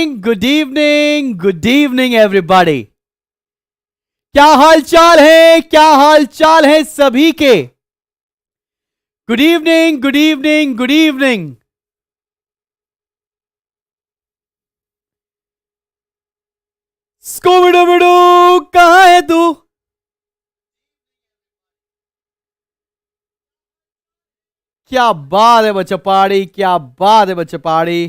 Evening, good evening, good evening everybody. क्या हाल चाल है, क्या हाल चाल है सभी के। Good evening, good evening, good evening. स्कूबिडू बिडू, कहां है तू? क्या बात है बच्चा पहाड़ी, क्या बात है बच्चा पहाड़ी।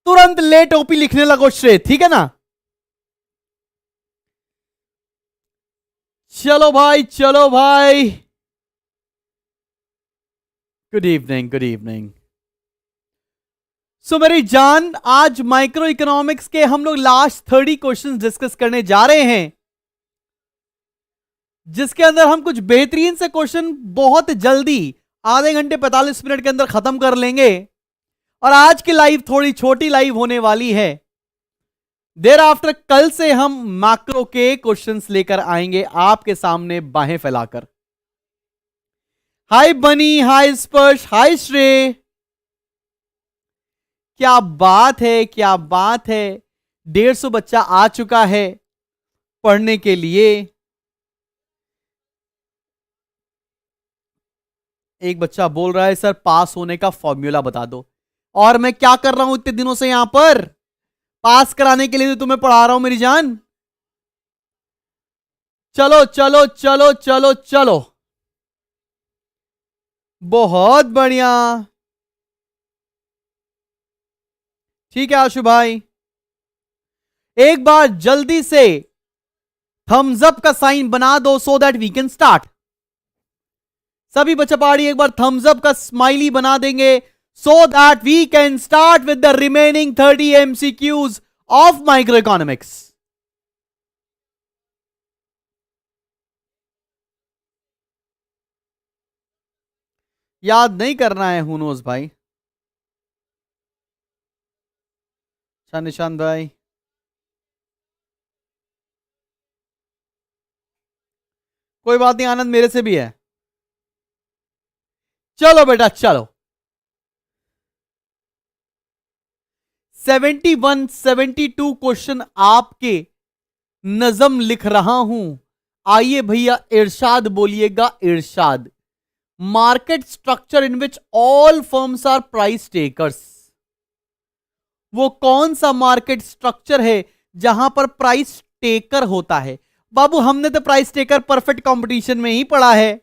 तुरंत ले टोपी लिखने लगो श्रेय, ठीक है ना। चलो भाई, चलो भाई। Good evening, good evening. So मेरी जान, आज माइक्रो इकोनॉमिक्स के हम लोग लास्ट 30 क्वेश्चंस डिस्कस करने जा रहे हैं, जिसके अंदर हम कुछ बेहतरीन से क्वेश्चन बहुत जल्दी आधे घंटे 45 मिनट के अंदर खत्म कर लेंगे। और आज की लाइव थोड़ी छोटी लाइव होने वाली है। देर आफ्टर कल से हम मैक्रो के क्वेश्चंस लेकर आएंगे आपके सामने बाहें फैलाकर। हाय बनी, हाय स्पर्श, हाय श्रेय। क्या बात है, क्या बात है। 150 बच्चा आ चुका है पढ़ने के लिए। एक बच्चा बोल रहा है सर पास होने का फॉर्मूला बता दो। और मैं क्या कर रहा हूं इतने दिनों से यहां पर? पास कराने के लिए तो तुम्हें पढ़ा रहा हूं मेरी जान। चलो चलो चलो चलो चलो, बहुत बढ़िया। ठीक है आशु भाई, एक बार जल्दी से थम्स अप का साइन बना दो so that we can start. सभी बच्चा पहाड़ी एक बार थम्स अप का स्माइली बना देंगे so that we can start with the remaining 30 MCQs of microeconomics. याद नहीं करना है हुनोज भाई। अच्छा निशांत भाई, कोई बात नहीं, आनंद मेरे से भी है। चलो बेटा चलो। 71 72 क्वेश्चन आपके नजम लिख रहा हूं। आइए भैया इरशाद बोलिएगा, इरशाद। Market structure in which all firms are price takers. वो कौन सा मार्केट स्ट्रक्चर है जहां पर प्राइस टेकर होता है? बाबू हमने तो प्राइस टेकर परफेक्ट कंपटीशन में ही पढ़ा है।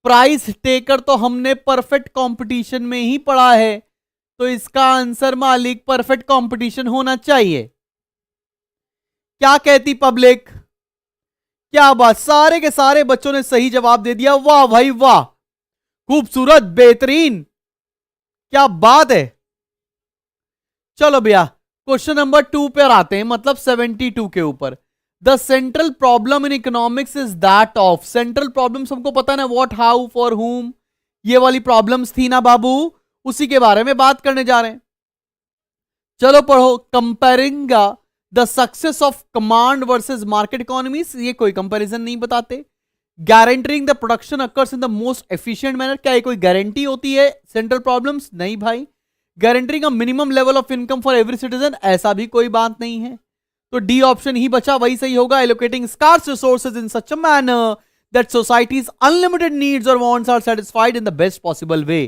प्राइस टेकर तो हमने परफेक्ट कंपटीशन में ही पढ़ा है, तो इसका आंसर मालिक परफेक्ट कंपटीशन होना चाहिए। क्या कहती पब्लिक? क्या बात, सारे के सारे बच्चों ने सही जवाब दे दिया। वाह भाई वाह, खूबसूरत, बेहतरीन, क्या बात है। चलो भैया क्वेश्चन नंबर 2 पर आते हैं, मतलब 72 के ऊपर। The central problem in economics is that of. Central problems हमको पता ना, व्हाट, हाउ, फॉर हुम, ये वाली प्रॉब्लम्स थी ना बाबू, उसी के बारे में बात करने जा रहे हैं। चलो पढ़ो। Comparing the success of command versus market economies, ये कोई कंपैरिजन नहीं बताते। Guaranteeing the production occurs in the most efficient manner, क्या ये कोई गारंटी होती है सेंट्रल प्रॉब्लम्स? नहीं भाई। Guaranteeing a minimum level of income for every citizen, ऐसा भी कोई बात नहीं है। तो डी ऑप्शन ही बचा, वही सही होगा। Allocating scarce resources in such a manner that society's unlimited needs और wants are satisfied in the best possible way.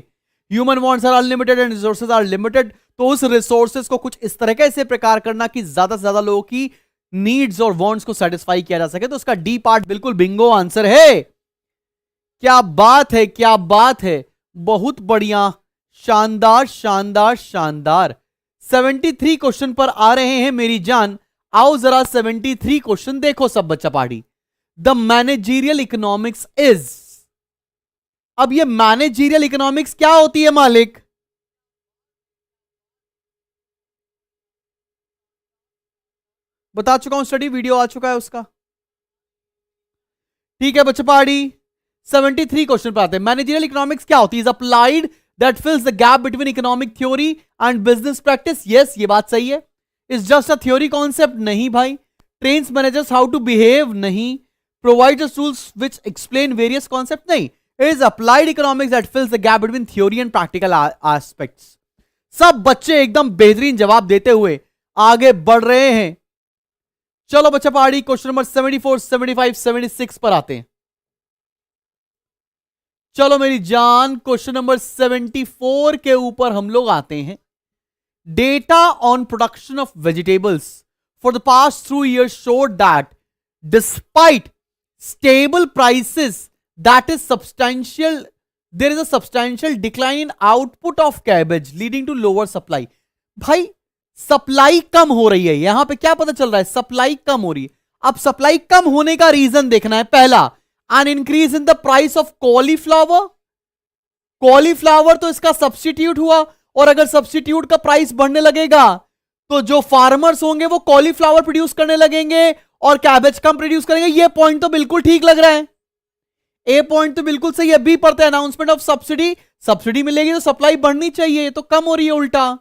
Human wants are unlimited and resources are limited. तो उस रिसोर्सेज को कुछ इस तरह से प्रकार करना कि ज्यादा से ज्यादा लोगों की नीड्स और वांट्स को सेटिस्फाई किया जा सके। तो उसका डी पार्ट बिल्कुल बिंगो आंसर है। क्या बात है, क्या बात है, बहुत बढ़िया, शानदार शानदार शानदार। 73 क्वेश्चन पर आ रहे हैं मेरी जान। आओ जरा 73 क्वेश्चन देखो सब बच्चा party. The managerial economics is. अब ये मैनेजीरियल इकोनॉमिक्स क्या होती है मालिक? बता चुका हूं, स्टडी वीडियो आ चुका है उसका। ठीक है बच्चा पार्टी, 73 क्वेश्चन पर आते हैं। मैनेजीरियल इकोनॉमिक्स क्या होती है? Is applied that fills the gap between economic theory and business practice. Yes, ये बात सही है। Is just a theory concept? नहीं भाई। Trains managers how to behave? नहीं। Provides tools which explain various concept? नहीं। is applied economics that fills the gap between theory and practical aspects. सब बच्चे एकदम बेहतरीन जवाब देते हुए आगे बढ़ रहे हैं. चलो बच्चा पहाड़ी क्वेश्चन नंबर 74, 75, 76 पर आते हैं. चलो मेरी जान क्वेश्चन नंबर 74 के ऊपर हम लोग आते हैं. Data on production of vegetables for the past 2 years showed that despite stable prices that is substantial there is a substantial decline in output of cabbage leading to lower supply. भाई supply कम हो रही है. यहां पे क्या पता चल रहा है? सप्लाई कम हो रही है. अब सप्लाई कम होने का रीजन देखना है. पहला, an increase in the price of cauliflower. Cauliflower तो इसका सब्स्टिट्यूट हुआ, और अगर सब्स्टिट्यूट का प्राइस बढ़ने लगेगा तो जो फार्मर्स होंगे वो कॉलीफ्लावर प्रोड्यूस करने लगेंगे और कैबेज कम प्रोड्यूस करेंगे. ये पॉइंट तो बिल्कुल ठीक लग रहा है. ए पॉइंट तो बिल्कुल सही है. बी पढ़ते हैं अनाउंसमेंट ऑफ सब्सिडी. सब्सिडी मिलेगी तो सप्लाई बढ़नी चाहिए, तो कम हो रही है उल्टा.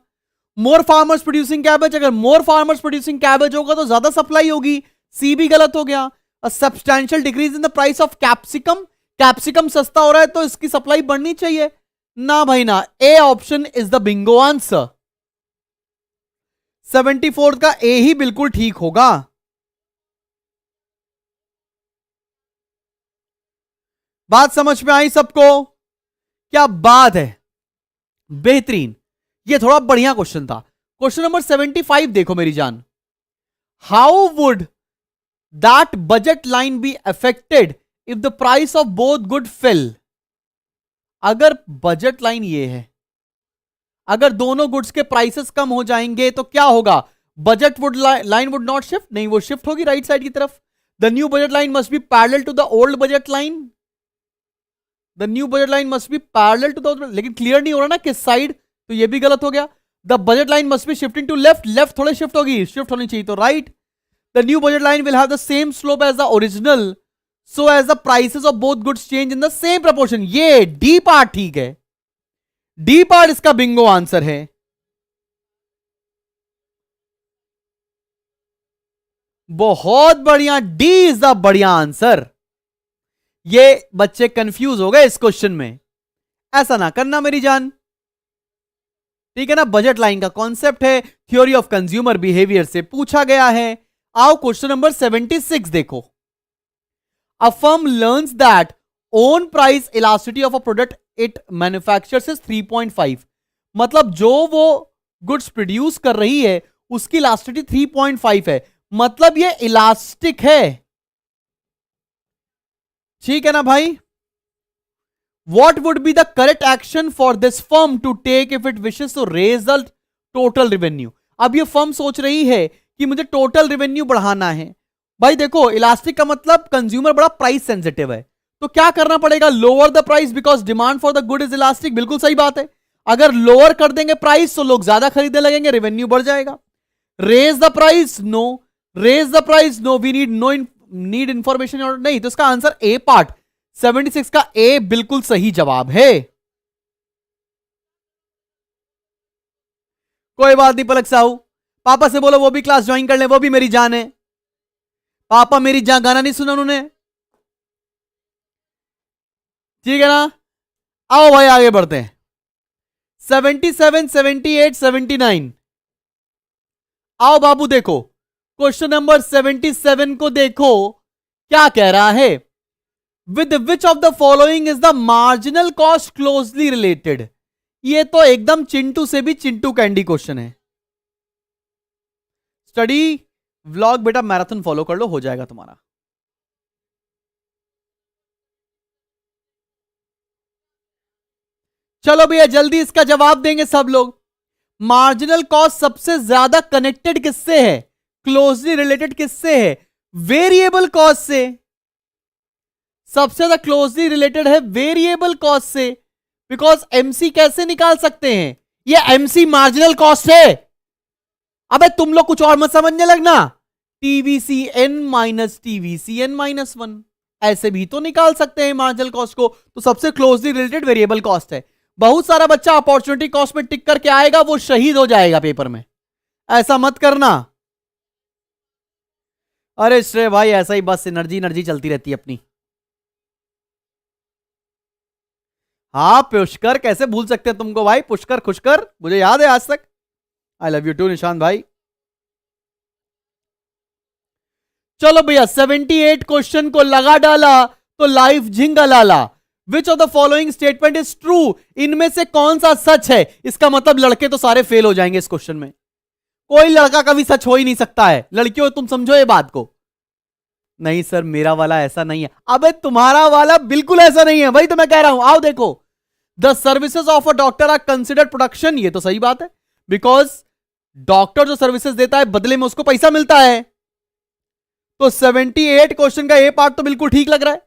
मोर फार्मर्स प्रोड्यूसिंग कैबेज, अगर मोर फार्मर्स प्रोड्यूसिंग कैबेज होगा तो ज्यादा सप्लाई होगी. सी भी गलत हो गया. A substantial decrease in the price of capsicum. Capsicum सस्ता हो रहा है तो इसकी सप्लाई बढ़नी चाहिए. ना भाई ना. A option is the bingo answer. 74 का ए ही बिल्कुल ठीक होगा. बात समझ में आई सबको? क्या बात है, बेहतरीन. ये थोड़ा बढ़िया क्वेश्चन था. क्वेश्चन नंबर 75 देखो मेरी जान. How would that budget line be affected if the price of both good fail. अगर बजट लाइन ये है, अगर दोनों गुड्स के प्राइसेस कम हो जाएंगे तो क्या होगा? Budget would line would not shift. नहीं, वो शिफ्ट होगी राइट साइड की तरफ. The new budget line must be parallel to the old budget line. The new budget line must be parallel to the, लेकिन क्लियर नहीं हो रहा ना किस साइड, तो ये भी गलत हो गया. The budget line must be shifting to left. Left थोड़े शिफ्ट होगी, शिफ्ट होनी चाहिए तो right. The new budget line will have the same slope as the original so as the prices of both goods change in the same proportion. ये D part ठीक है. D part इसका bingo answer है. बहुत बढ़िया. D is the बढ़िया answer. ये बच्चे कंफ्यूज हो गए इस क्वेश्चन में. ऐसा ना करना मेरी जान, ठीक है ना. बजट लाइन का कॉन्सेप्ट है, थ्योरी ऑफ कंज्यूमर बिहेवियर से पूछा गया है. आओ क्वेश्चन नंबर 76 देखो. A firm learns that own price elasticity of a product it manufactures is 3.5. मतलब जो वो गुड्स प्रोड्यूस कर रही है उसकी इलास्टिसिटी 3.5 है. मतलब ये इलास्टिक है, ठीक है ना भाई. What would be the correct action for this firm to take if it wishes to raise the total revenue? अब ये फर्म सोच रही है कि मुझे टोटल रेवेन्यू बढ़ाना है. भाई देखो, इलास्टिक का मतलब कंज्यूमर बड़ा प्राइस सेंसिटिव है, तो क्या करना पड़ेगा? Lower the price because demand for the good is elastic. बिल्कुल सही बात है. अगर लोअर कर देंगे प्राइस तो लोग ज्यादा खरीदने लगेंगे, रेवेन्यू बढ़ जाएगा. Raise the price, no. Raise the price, no. We need information, नहीं. तो इसका आंसर ए पार्ट 76 का ए बिल्कुल सही जवाब है. कोई बात नहीं पलक साहू, पापा से बोलो वो भी क्लास ज्वाइन कर ले, वो भी मेरी जान है. पापा मेरी जान, गाना नहीं सुना उन्होंने, ठीक है ना. आओ भाई आगे बढ़ते हैं. 77, 78, 79. आओ बाबू देखो क्वेश्चन नंबर 77 को देखो क्या कह रहा है. With which of the following is the marginal cost closely related. ये तो एकदम चिंटू से भी चिंटू कैंडी क्वेश्चन है. स्टडी व्लॉग बेटा मैराथन फॉलो कर लो, हो जाएगा तुम्हारा. चलो भैया जल्दी इसका जवाब देंगे सब लोग. मार्जिनल कॉस्ट सबसे ज्यादा कनेक्टेड किससे है? क्लोजली रिलेटेड किससे है? वेरिएबल कॉस्ट से. सबसे ज्यादा क्लोजली रिलेटेड है वेरिएबल कॉस्ट से. बिकॉज एमसी कैसे निकाल सकते हैं? ये एमसी मार्जिनल कॉस्ट है. अबे तुम लोग कुछ और मत समझने लगना. TVC N minus TVC N minus 1 ऐसे भी तो निकाल सकते हैं मार्जिनल कॉस्ट को. तो सबसे क्लोजली रिलेटेड वेरिएबल कॉस्ट है. बहुत सारा बच्चा अपॉर्चुनिटी कॉस्ट में टिक करके आएगा, वो शहीद हो जाएगा पेपर में. ऐसा मत करना. अरे श्रेय भाई ऐसा ही बस एनर्जी चलती रहती है अपनी. हाँ पुष्कर, कैसे भूल सकते हैं तुमको भाई, पुष्कर खुशकर, मुझे याद है आज तक। I love you too Nishant भाई। चलो भैया 78 क्वेश्चन को लगा डाला तो लाइफ झिंगा लाला। Which of the following statement is true, इनमें से कौन सा सच है? इसका मतलब लड़के तो सारे फेल हो जाएंगे इस क्वेश्चन में, कोई लड़का कभी सच हो ही नहीं सकता है। लड़कियों तुम समझो ये बात को। नहीं सर मेरा वाला ऐसा नहीं है। अबे तुम्हारा वाला बिल्कुल ऐसा नहीं है भाई, तो मैं कह रहा हूं आओ देखो। The services of a doctor R considered production, ये तो सही बात है, बिकॉज डॉक्टर जो सर्विसेज देता है बदले में उसको पैसा मिलता है। तो 78 क्वेश्चन का ये पार्ट तो बिल्कुल ठीक लग रहा है।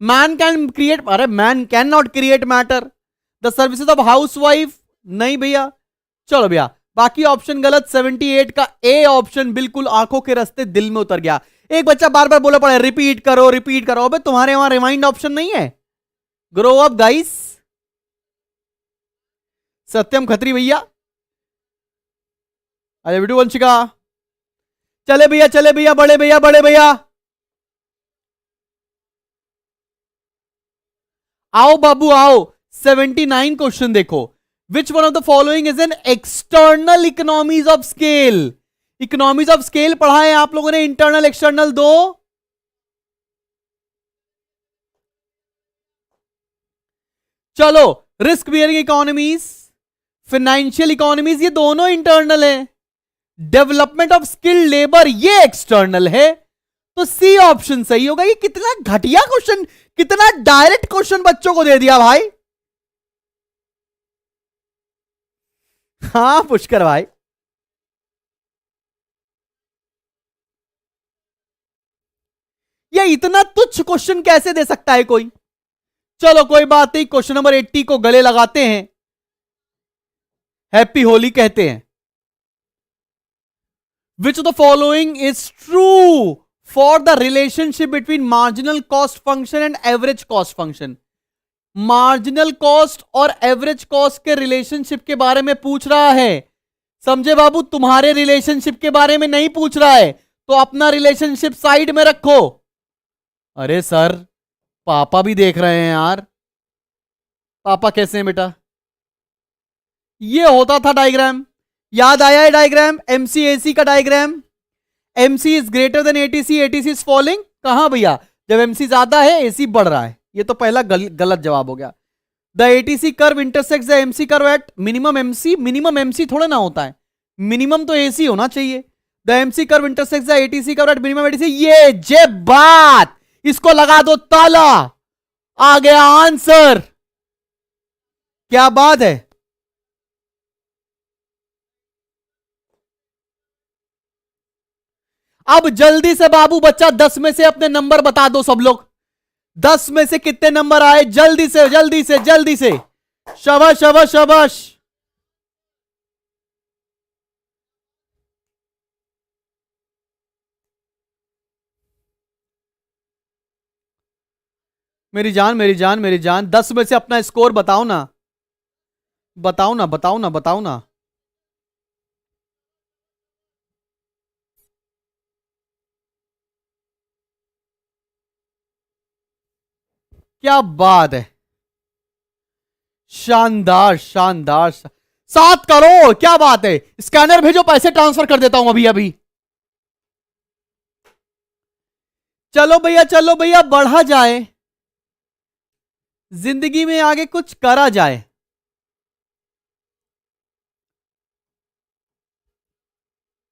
मैन कैन क्रिएट, अरे man can not create matter. The services of house wife, नहीं भैया। चलो भैया बाकी ऑप्शन गलत। 78 का ए ऑप्शन बिल्कुल आंखों के रास्ते दिल में उतर गया। एक बच्चा बार बार बोला पड़ा रिपीट करो रिपीट करो, अबे तुम्हारे वहां रिमाइंड ऑप्शन नहीं है। Grow up guys. Satyam Khatri भैया, अरे विडू वंशिका, चले भैया चले भैया, बड़े भैया बड़े भैया, आओ बाबू आओ। 79 क्वेश्चन देखो। Which one of the following is an external economies of scale? Economies of scale पढ़ा है आप लोगों ने, इंटरनल एक्सटर्नल दो। चलो risk bearing economies, financial economies, ये दोनों इंटरनल है। डेवलपमेंट ऑफ स्किल्ड लेबर ये एक्सटर्नल है। तो सी ऑप्शन सही होगा। ये कितना घटिया क्वेश्चन, कितना डायरेक्ट क्वेश्चन बच्चों को दे दिया भाई। हाँ पुष्कर भाई, ये इतना तुच्छ क्वेश्चन कैसे दे सकता है कोई। चलो कोई बात नहीं, क्वेश्चन नंबर 80 को गले लगाते हैं, हैप्पी होली कहते हैं। विच of the following is true for the relationship between marginal cost function and average cost function? Marginal cost और एवरेज कॉस्ट के रिलेशनशिप के बारे में पूछ रहा है, समझे बाबू? तुम्हारे रिलेशनशिप के बारे में नहीं पूछ रहा है, तो अपना रिलेशनशिप साइड में रखो। अरे सर पापा भी देख रहे हैं यार। पापा कैसे हैं बेटा? ये होता था डायग्राम, याद आया है डायग्राम, एमसी एसी का diagram. MC is greater than ATC, ATC is falling. कहां भैया? जब एमसी ज्यादा है एसी बढ़ रहा है। ये तो पहला गलत जवाब हो गया। The ATC curve intersects the MC curve at minimum MC. Minimum MC थोड़ा ना होता है, मिनिमम तो एसी होना चाहिए। The MC curve intersects the ATC curve at minimum ATC. ये जे बात, इसको लगा दो ताला, आ गया आंसर। क्या बात है। अब जल्दी से बाबू बच्चा 10 में से अपने नंबर बता दो सब लोग। 10 में से कितने नंबर आए? जल्दी से जल्दी से जल्दी से। शाबाश शाबाश शाबाश। मेरी जान मेरी जान मेरी जान, 10 में से अपना स्कोर बताओ ना, बताओ ना बताओ ना बताओ ना। क्या बात है, शानदार शानदार। 7 करोड़, क्या बात है। स्कैनर भेजो, पैसे ट्रांसफर कर देता हूं अभी अभी। चलो भैया बढ़ा जाए, जिंदगी में आगे कुछ करा जाए।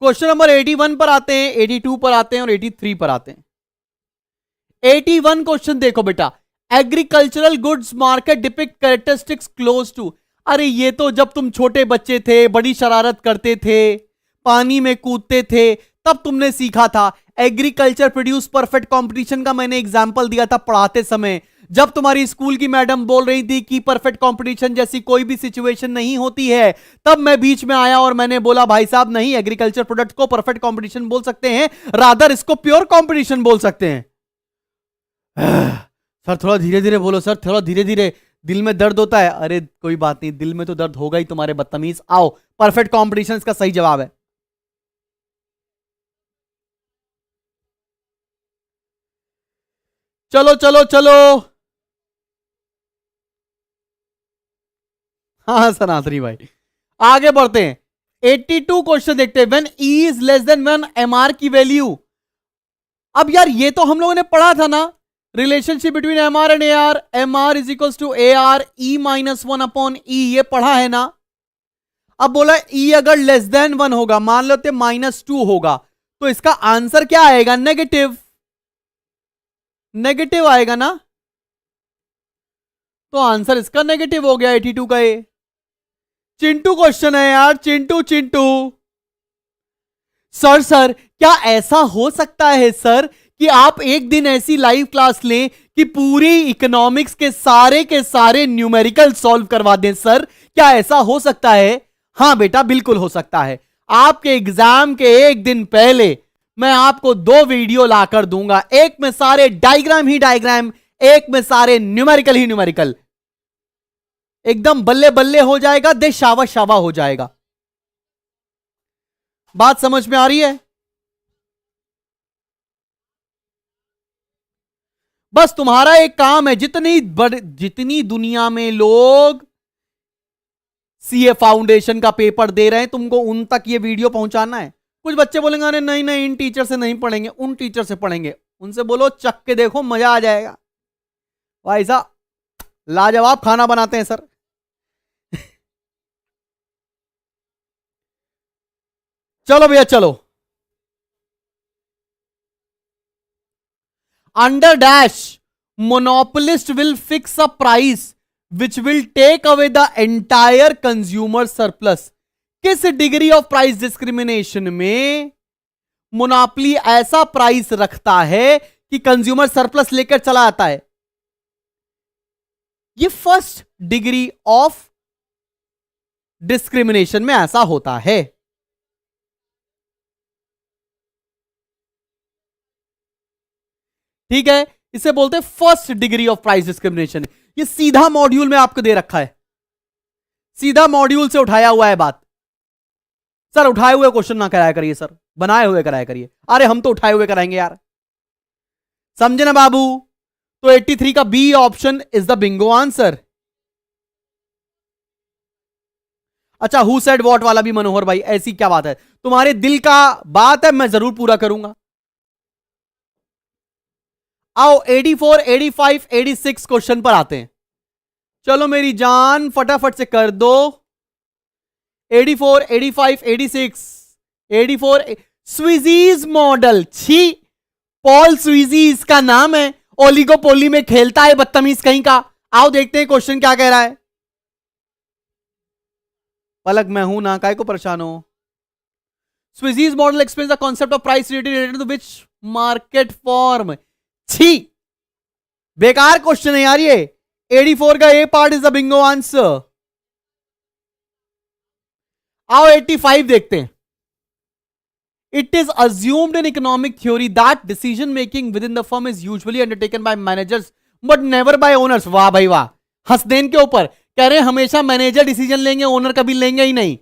क्वेश्चन नंबर 81 पर आते हैं, 82 पर आते हैं और 83 पर आते हैं। 81 क्वेश्चन देखो बेटा, agricultural goods market depict characteristics close to. अरे ये तो जब तुम छोटे बच्चे थे, बड़ी शरारत करते थे, पानी में कूदते थे, तब तुमने सीखा था। एग्रीकल्चर प्रोड्यूस परफेक्ट कंपटीशन का मैंने एग्जांपल दिया था पढ़ाते समय, जब तुम्हारी स्कूल की मैडम बोल रही थी कि परफेक्ट कंपटीशन जैसी कोई भी सिचुएशन नहीं होती है, तब मैं बीच में आया और मैंने बोला भाई साहब नहीं, एग्रीकल्चर प्रोडक्ट को परफेक्ट कंपटीशन बोल सकते हैं, रादर इसको प्योर कंपटीशन बोल सकते हैं। सर थोड़ा धीरे धीरे बोलो सर, थोड़ा धीरे धीरे, दिल में दर्द होता है। अरे कोई बात नहीं, दिल में तो दर्द होगा ही तुम्हारे बदतमीज। आओ, परफेक्ट कंपटीशन इसका सही जवाब है। चलो चलो चलो, हाँ सनातनी भाई, आगे बढ़ते हैं। 82 क्वेश्चन देखते हैं। When E is less than one, MR की वैल्यू। अब यार ये तो हम लोगों ने पढ़ा था ना, relationship between MR and AR, MR is equal to AR e minus one upon e, ये पढ़ा है ना। अब बोला ई अगर लेस देन वन होगा, मान लेते -2 होगा, तो इसका आंसर क्या आएगा? नेगेटिव। नेगेटिव आएगा ना, तो आंसर इसका नेगेटिव हो गया 82 का। ये चिंटू क्वेश्चन है यार, चिंटू चिंटू। सर क्या ऐसा हो सकता है सर कि आप एक दिन ऐसी लाइव क्लास लें कि पूरी इकोनॉमिक्स के सारे न्यूमेरिकल सॉल्व करवा दें? सर क्या ऐसा हो सकता है? हां बेटा बिल्कुल हो सकता है। आपके एग्जाम के एक दिन पहले मैं आपको 2 वीडियो लाकर दूंगा, एक में सारे डायग्राम ही डायग्राम, एक में सारे न्यूमेरिकल ही न्यूमेरिकल। एकदम बल्ले बल्ले हो जाएगा, दे शावा शावा हो जाएगा। बात समझ में आ रही है? बस तुम्हारा एक काम है, जितनी दुनिया में लोग सीए फाउंडेशन का पेपर दे रहे हैं, तुमको उन तक ये वीडियो पहुंचाना है। कुछ बच्चे बोलेंगे अरे नहीं नहीं इन टीचर से नहीं पढ़ेंगे, उन टीचर से पढ़ेंगे। उनसे बोलो चख के देखो, मजा आ जाएगा। भाई साहब लाजवाब खाना बनाते हैं सर। चलो भैया चलो। Under dash monopolist will fix a price which will take away the entire consumer surplus. किस डिग्री ऑफ प्राइस डिस्क्रिमिनेशन में मोनोपोली ऐसा प्राइस रखता है कि कंज्यूमर सरप्लस लेकर चला आता है? ये फर्स्ट डिग्री ऑफ डिस्क्रिमिनेशन में ऐसा होता है। ठीक है, इसे बोलते हैं first degree of price discrimination. ये सीधा मॉड्यूल में आपको दे रखा है, सीधा मॉड्यूल से उठाया हुआ है बात। सर उठाए हुए क्वेश्चन ना कराया करिए सर, बनाए हुए कराया करिए। अरे हम तो उठाए हुए कराएंगे यार, समझे ना बाबू? तो 83 का B option is the bingo answer. अच्छा हु सेड व्हाट वाला भी मनोहर भाई, ऐसी क्या बात है? तुम्हारे दिल का बात है, मैं जरूर पूरा करूंगा। आओ 84, 85, 86 क्वेश्चन पर आते हैं। चलो मेरी जान फटाफट से कर दो। 84, 85, 86, 84 स्विजीज मॉडल। छी, पॉल स्विजी इसका नाम है, ओलिगोपोली में खेलता है बदतमीज कहीं का। आओ देखते हैं क्वेश्चन क्या कह रहा है। पलक मैं हूं ना, काय को परेशान हो। Sweezy's model explains the concept of price related to which market form. छी, बेकार क्वेश्चन है यार ये। 84 का a part is the bingo answer. आओ 85 देखते हैं। It is assumed in economic theory that decision making within the firm is usually undertaken by managers but never by owners. वाह भाई वाह, हंसदेन के ऊपर कह रहे हैं हमेशा मैनेजर डिसीजन लेंगे, ओनर कभी लेंगे ही नहीं।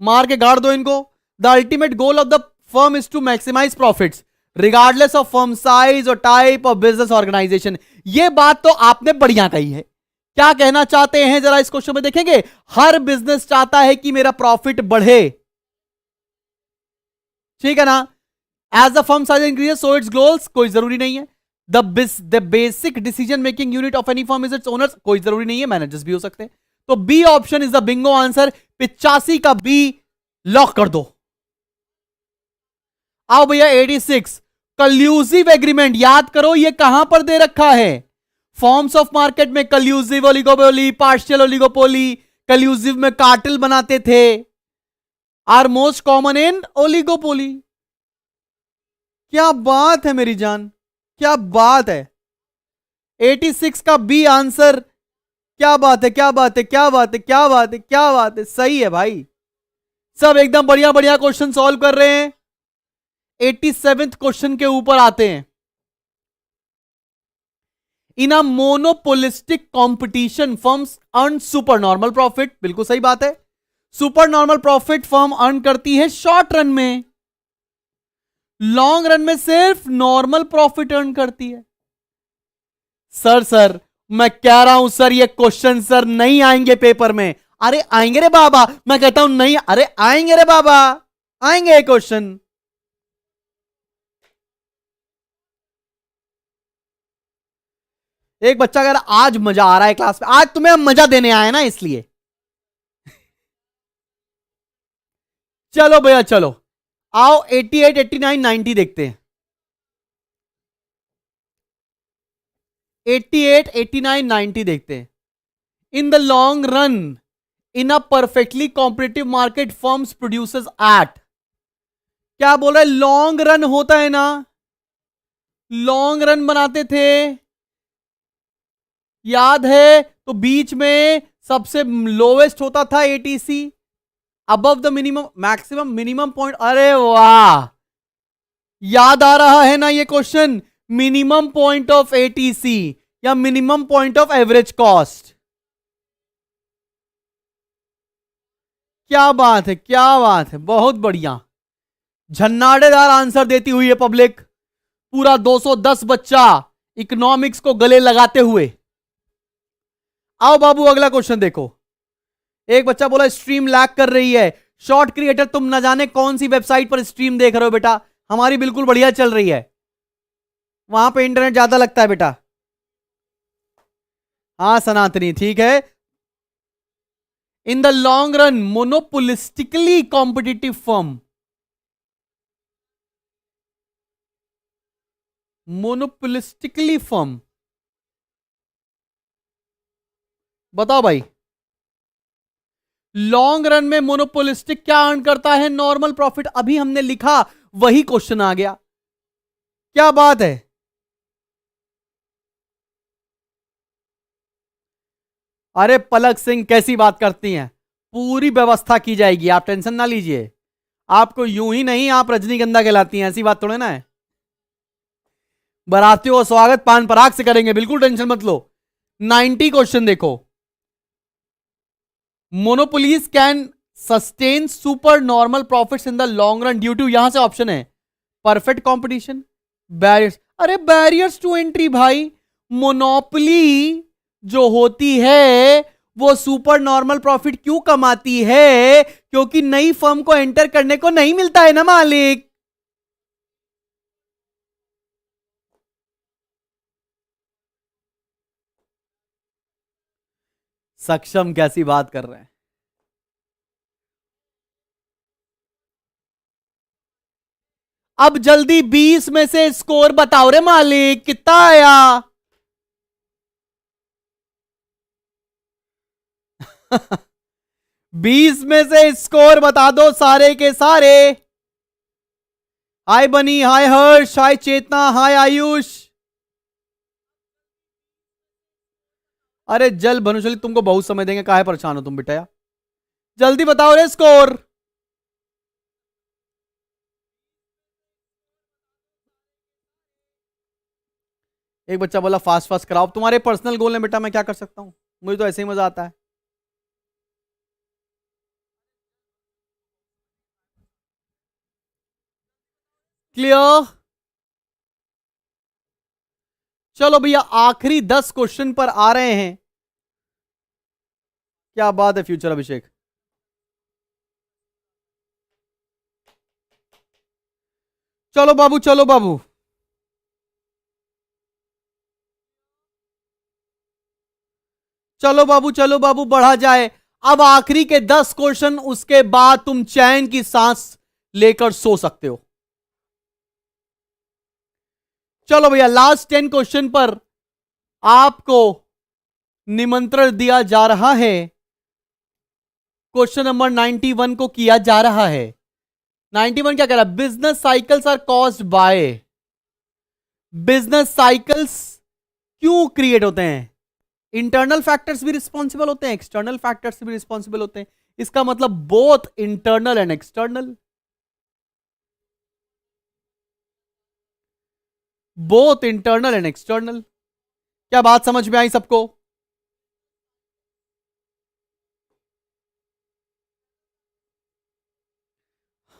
मार के गाड़ दो इनको। The ultimate goal of the firm is to maximise profits regardless of firm size और टाइप ऑफ बिजनेस ऑर्गेनाइजेशन। ये बात तो आपने बढ़िया कही है। क्या कहना चाहते हैं जरा इस क्वेश्चन में देखेंगे। हर बिजनेस चाहता है कि मेरा प्रॉफिट बढ़े, ठीक है ना। As the firm size increases so it's grows, कोई जरूरी नहीं है। The basic decision making unit of any firm is its owners, कोई जरूरी नहीं है, मैनेजर्स भी हो सकते हैं। तो B option is the bingo answer. 85 का बी लॉक कर दो। आओ भैया 86 कल्यूसिव एग्रीमेंट। याद करो ये कहां पर दे रखा है। फॉर्म्स ऑफ मार्केट में collusive oligopoly, partial oligopoly, collusive में कार्टेल बनाते थे, are most common in oligopoly. क्या बात है मेरी जान, क्या बात है। 86 का बी आंसर। क्या बात है, क्या बात है, क्या बात है, क्या बात है, क्या बात है। सही है भाई, सब एकदम बढ़िया बढ़िया क्वेश्चन सॉल्व कर रहे हैं। 87वें क्वेश्चन के ऊपर आते हैं। In a monopolistic competition firms earn super normal profit. बिल्कुल सही बात है, super normal profit firm earn करती है शॉर्ट रन में, लॉन्ग रन में सिर्फ नॉर्मल प्रॉफिट अर्न करती है। सर मैं कह रहा हूं सर ये क्वेश्चन सर नहीं आएंगे पेपर में। अरे आएंगे रे बाबा, मैं कहता हूं नहीं, अरे आएंगे रे बाबा, आएंगे क्वेश्चन। एक बच्चा कह रहा आज मजा आ रहा है क्लास में, आज तुम्हें हम मजा देने आए ना इसलिए। चलो भैया चलो, आओ 88, 89, 90 देखते हैं। 88, 89, 90 देखते हैं। In the long run, in a perfectly competitive market, firms produces at, क्या बोल रहा है, लॉन्ग रन होता है ना, लॉन्ग रन बनाते थे, याद है, तो बीच में सबसे लोवेस्ट होता था ATC, above the minimum maximum minimum point. अरे वाह, याद आ रहा है ना ये question, minimum point of ATC या minimum point of average cost. क्या बात है, क्या बात है, बहुत बढ़िया, झन्नाडेदार आंसर देती हुई है पब्लिक, पूरा 210 बच्चा इकोनॉमिक्स को गले लगाते हुए। आओ बाबू अगला क्वेश्चन देखो। एक बच्चा बोला स्ट्रीम लैग कर रही है, शॉर्ट क्रिएटर तुम न जाने कौन सी वेबसाइट पर स्ट्रीम देख रहे हो बेटा, हमारी बिल्कुल बढ़िया चल रही है, वहां पे इंटरनेट ज्यादा लगता है बेटा। हाँ सनातनी ठीक है। इन the long run, monopolistically competitive firm, monopolistically firm, बताओ भाई, लॉन्ग रन में मोनोपोलिस्टिक क्या अर्न करता है, नॉर्मल प्रॉफिट, अभी हमने लिखा वही क्वेश्चन आ गया, क्या बात है। अरे पलक सिंह कैसी बात करती हैं, पूरी व्यवस्था की जाएगी, आप टेंशन ना लीजिए, आपको यूं ही नहीं, आप रजनीगंधा कहलाती हैं, ऐसी बात थोड़े ना है, बारातियों का स्वागत पान पराग से करेंगे, बिल्कुल टेंशन मत लो। 90 क्वेश्चन देखो, monopolies can sustain super normal profits in the long run due to, यहां से ऑप्शन है परफेक्ट कंपटीशन, बैरियर्स, अरे बैरियर्स टू एंट्री भाई, मोनोपोली जो होती है वो सुपर नॉर्मल प्रॉफिट क्यों कमाती है, क्योंकि नई फर्म को एंटर करने को नहीं मिलता है ना मालिक। सक्षम कैसी बात कर रहे हैं, अब जल्दी 20 में से स्कोर बताओ रे मालिक, कितना आया। 20 में से स्कोर बता दो सारे के सारे। हाय बनी, हाय हर्ष, हाय चेतना, हाय आयुष। अरे जल भनुशली तुमको बहुत समय देंगे, काहे परेशान हो तुम बेटा, या जल्दी बताओ रे स्कोर। एक बच्चा बोला फास्ट फास्ट कराओ, तुम्हारे पर्सनल गोल है बेटा, मैं क्या कर सकता हूं, मुझे तो ऐसे ही मजा आता है। क्लियर, चलो भैया आखिरी 10 क्वेश्चन पर आ रहे हैं, क्या बात है फ्यूचर अभिषेक। चलो बाबू, चलो बाबू, चलो बाबू, चलो बाबू, बढ़ा जाए, अब आखिरी के 10 क्वेश्चन, उसके बाद तुम चैन की सांस लेकर सो सकते हो। चलो भैया लास्ट 10 क्वेश्चन पर आपको निमंत्रण दिया जा रहा है, क्वेश्चन नंबर 91 को किया जा रहा है। 91 क्या कह रहा है, business cycles are caused by, business cycles क्यों क्रिएट होते हैं, इंटरनल फैक्टर्स भी रिस्पॉन्सिबल होते हैं, एक्सटर्नल फैक्टर्स भी रिस्पॉन्सिबल होते हैं, इसका मतलब both internal and external, both internal and external, क्या बात समझ में आई सबको।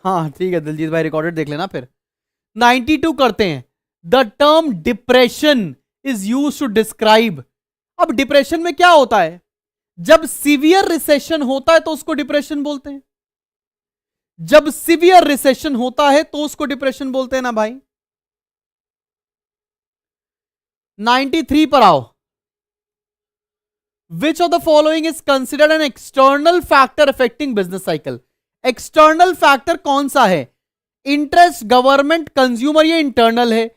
हाँ ठीक है दिलजीत भाई, रिकॉर्डेड देख लेना फिर। 92 करते हैं, the term depression is use to describe, अब डिप्रेशन में क्या होता है, जब सीवियर रिसेशन होता है तो उसको डिप्रेशन बोलते हैं। जब सीवियर रिसेशन होता है तो उसको डिप्रेशन बोलते हैं ना भाई। 93 पर आओ। विच of the following is considered an external factor affecting business cycle? External factor कौन सा है? इंटरेस्ट, गवर्नमेंट, कंज्यूमर, ये इंटरनल है।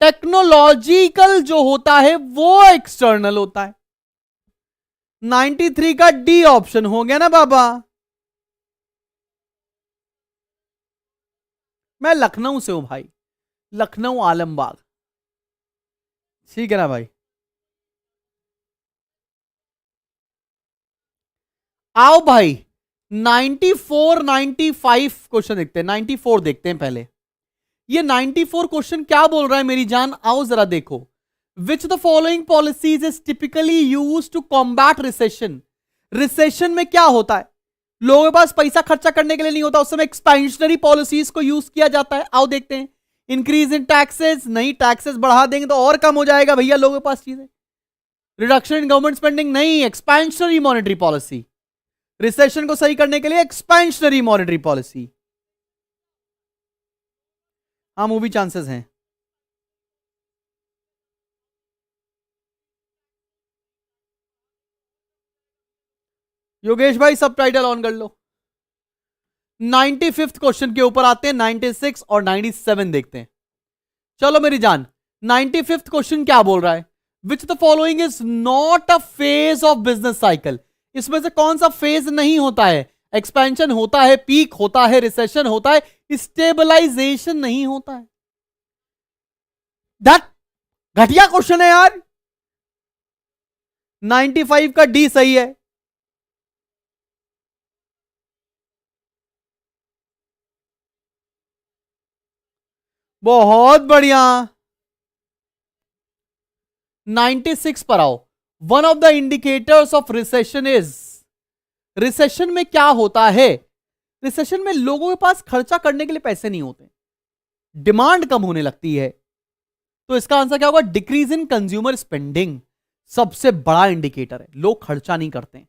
टेक्नोलॉजिकल जो होता है वो एक्सटर्नल होता है। 93 का डी ऑप्शन हो गया ना बाबा। मैं लखनऊ से हूं भाई, लखनऊ आलमबाग। ठीक है ना भाई। आओ भाई 94 95 क्वेश्चन देखते हैं। 94 देखते हैं पहले। ये 94 क्वेश्चन क्या बोल रहा है मेरी जान, आओ जरा देखो। Which the following policies is typically use to combat recession? Recession में क्या होता है? लोगों के पास पैसा खर्चा करने के लिए नहीं होता, उस समय एक्सपेंशनरी पॉलिसीज को यूज किया जाता है। आओ देखते हैं। इंक्रीज इन टैक्सेस, नहीं, टैक्सेस बढ़ा देंगे तो और कम हो जाएगा भैया लोगों के पास चीजें। रिडक्शन इन गवर्नमेंट स्पेंडिंग, नहीं, एक्सपेंशनरी मॉनेटरी पॉलिसी। रिसेशन को सही करने के लिए एक्सपेंशनरी मॉनेटरी पॉलिसी। हाँ, मूवी चांसेस हैं। योगेश भाई सब टाइटल ऑन कर लो। 95th क्वेश्चन के ऊपर आते हैं। 96 और 97 देखते हैं। चलो मेरी जान, 95th क्वेश्चन क्या बोल रहा है? विच the following is not a phase of business cycle? इसमें से कौन सा फेज नहीं होता है? एक्सपेंशन होता है, पीक होता है, रिसेशन होता है, स्टेबलाइजेशन नहीं होता है। दैट घटिया क्वेश्चन है यार। 95 का डी सही है। बहुत बढ़िया। 96 पर आओ। One of the indicators of recession is, recession में क्या होता है? रिसेशन में लोगों के पास खर्चा करने के लिए पैसे नहीं होते, डिमांड कम होने लगती है। तो इसका आंसर क्या होगा? डिक्रीज इन कंज्यूमर स्पेंडिंग सबसे बड़ा इंडिकेटर है, लोग खर्चा नहीं करते।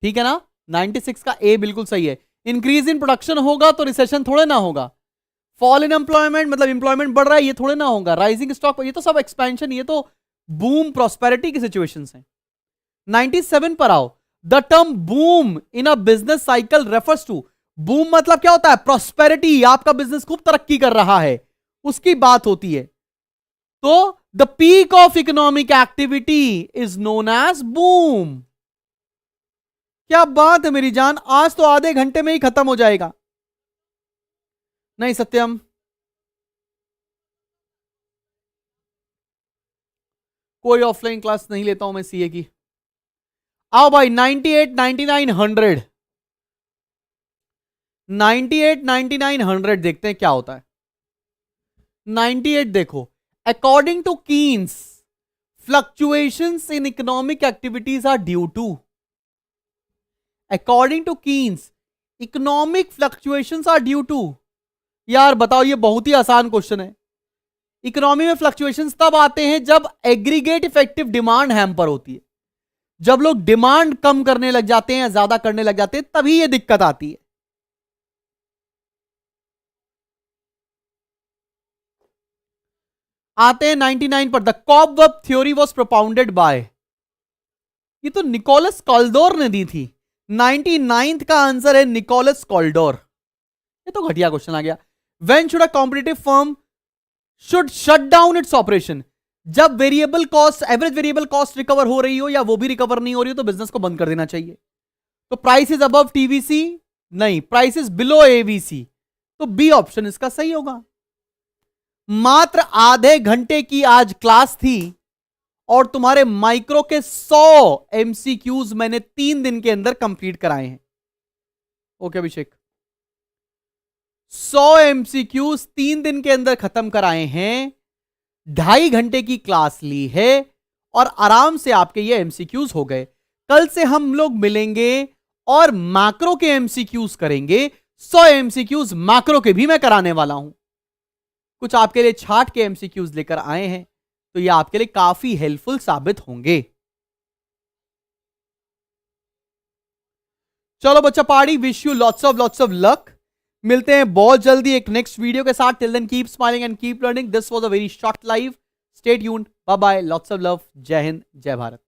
ठीक है ना? 96 का ए बिल्कुल सही है। इंक्रीज इन प्रोडक्शन होगा तो रिसेशन थोड़े ना होगा। फॉल इन एम्प्लॉयमेंट मतलब एम्प्लॉयमेंट बढ़ रहा है, ये थोड़े ना होगा। राइजिंग स्टॉक, ये तो सब एक्सपेंशन, ये तो बूम प्रॉस्पेरिटी की सिचुएशंस हैं। 97 पर आओ। The term boom in a business cycle refers to, boom मतलब क्या होता है? प्रॉस्पेरिटी, आपका बिजनेस खूब तरक्की कर रहा है, उसकी बात होती है। तो the peak of economic activity is known as boom. क्या बात है मेरी जान, आज तो आधे घंटे में ही खत्म हो जाएगा। नहीं सत्यम, कोई ऑफलाइन क्लास नहीं लेता हूं मैं सीए की। आओ भाई 98 99 100, 98 99 100 देखते हैं क्या होता है। 98 देखो। According to Keynes, fluctuations in economic activities are due to, according to Keynes economic fluctuations are due to. यार बताओ, ये बहुत ही आसान क्वेश्चन है। इकोनॉमी में फ्लक्चुएशंस तब आते हैं जब एग्रीगेट इफेक्टिव डिमांड हैम्पर होती है। जब लोग डिमांड कम करने लग जाते हैं या ज्यादा करने लग जाते हैं, तभी ये दिक्कत आती है। आते हैं 99 पर। The cobweb theory was propounded bye, ये तो निकोलस कॉल्डोर ने दी थी। 99th का आंसर है निकोलस कॉल्डोर। ये तो घटिया क्वेश्चन आ गया। When should a competitive firm should shut down its operation? जब variable cost, average variable cost recover हो रही हो या वो भी रिकवर नहीं हो रही हो तो बिजनेस को बंद कर देना चाहिए। तो प्राइस इज अबव टीवीसी, नहीं, प्राइस इज बिलो एवीसी, तो बी ऑप्शन इसका सही होगा। मात्र आधे घंटे की आज क्लास थी और तुम्हारे माइक्रो के 100 एमसीक्यूज मैंने 3 दिन के अंदर कंप्लीट कराए हैं। ओके अभिषेक, 100 एमसीक्यूज 3 दिन के अंदर खत्म कराए हैं, 2.5 घंटे की क्लास ली है और आराम से आपके ये एमसीक्यूज हो गए। कल से हम लोग मिलेंगे और मैक्रो के एमसीक्यूज करेंगे। 100 एमसीक्यूज मैक्रो के भी मैं कराने वाला हूं। कुछ आपके लिए छाट के एमसीक्यूज लेकर आए हैं, तो ये आपके लिए काफी हेल्पफुल साबित होंगे। चलो बच्चा party, wish you lots of luck. मिलते हैं बहुत जल्दी एक नेक्स्ट वीडियो के साथ। Till then keep smiling and keep learning. This was a very short live. Stay tuned, bye bye, lots of love, जय हिंद, जय भारत।